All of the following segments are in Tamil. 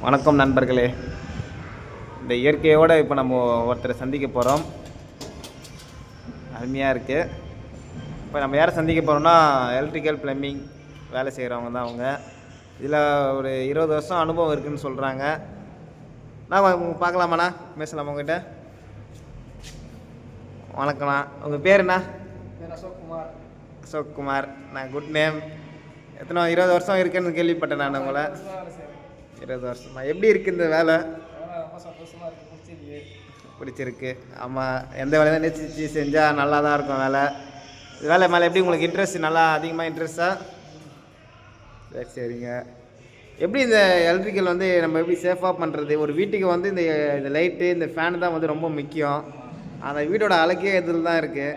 வணக்கம் நண்பர்களே. இந்த இயற்கையோடு இப்போ நம்ம ஒருத்தரை சந்திக்க போகிறோம். அருமையாக இருக்குது. இப்போ நம்ம யாரை சந்திக்க போகிறோம்னா எலக்ட்ரிக்கல் ப்ளம்பிங் வேலை செய்கிறவங்க தான் அவங்க. இதில் ஒரு 20 வருஷம் அனுபவம் இருக்குதுன்னு சொல்கிறாங்க. நான் பார்க்கலாமாண்ணா, பேசலாமா உங்கள்கிட்ட? வணக்கம்ண்ணா, உங்கள் பேர் என்ன? அசோக்குமார். அசோக்குமார், நான் குட் நேம். எத்தனை 20 வருஷம் இருக்குன்னு கேள்விப்பட்டேன் நான் உங்களை. 20 வருஷமா? எப்படி இருக்குது இந்த வேலை? பிடிச்சிருக்கு. ஆமாம், எந்த வேலையும் நேசிச்சு செஞ்சால் நல்லா தான் இருக்கும் வேலை. வேலை மேலே எப்படி உங்களுக்கு இன்ட்ரெஸ்ட்? நல்லா அதிகமாக இன்ட்ரெஸ்ட்டா? சரி சரிங்க. எப்படி இந்த எலக்ட்ரிக்கல் வந்து நம்ம எப்படி சேஃபாக பண்ணுறது? ஒரு வீட்டுக்கு வந்து இந்த லைட்டு இந்த ஃபேனு தான் வந்து ரொம்ப முக்கியம். அந்த வீட்டோட அழகே இதில் தான் இருக்குது.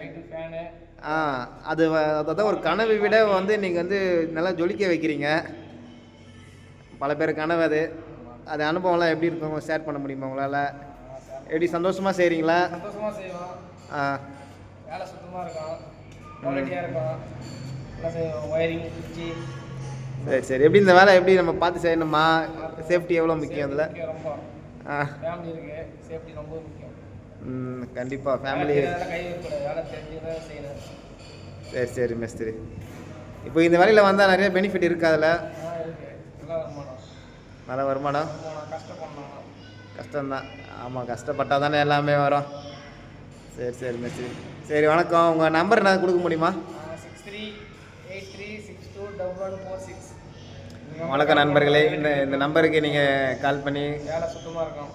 அதான் ஒரு கனவை விட வந்து நீங்கள் வந்து நல்லா ஜொலிக்க வைக்கிறீங்க. பல பேர் கனவு அது அனுபவம்லாம் எப்படி இருக்கும், ஷேர் பண்ண முடியுமா உங்களால்? எப்படி சந்தோஷமாக செய்கிறீங்களா? சந்தோஷமாக செய்வோம். வேலை சுத்தமாக இருக்கும், குவாலிட்டியாக இருக்கும், நல்லா செய்வோம். ஒயரிங், சுவிட்சு. சரி சரி. எப்படி இந்த வேலை எப்படி நம்ம பார்த்து செய்யணுமா? சேஃப்டி எவ்வளோ முக்கியம் அதில்? ரொம்ப ஃபேமிலி இருக்குது, சேஃப்டி ரொம்ப முக்கியம். கண்டிப்பாக ஃபேமிலி கை வைக்கக்கூடாது, வேலை தெரிஞ்சு தான் செய்யணும். சரி சரி மேஸ்திரி. இப்போ இந்த வேலையில் வந்தால் நிறைய பெனிஃபிட் இருக்குது அதில்? இருக்குது, நல்ல வருமானம். நல்ல வருமானம். கஷ்டப்படணும், கஷ்டம்தான். ஆமாம், கஷ்டப்பட்டால் தானே எல்லாமே வரும். சரி சரி மேஸ்திரி. சரி, வணக்கம். உங்கள் நம்பர் என்ன கொடுக்க முடியுமா? 6383621146. வணக்கம் நண்பர்களே. இந்த நம்பருக்கு நீங்கள் கால் பண்ணி வேலை சுத்தமாக இருக்கும்.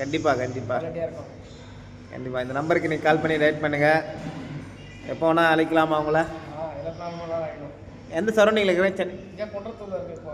கண்டிப்பாக கண்டிப்பாக இருக்கும். கண்டிப்பாக இந்த நம்பருக்கு நீங்கள் கால் பண்ணி ரைட் பண்ணுங்கள். எப்போ வேணால் அழைக்கலாமா அவங்கள? எல்லாம் எந்த சரௌண்டிங்கில் இருக்கிறேன்? இங்கே குன்றத்தூரில் இருக்குது. இப்போ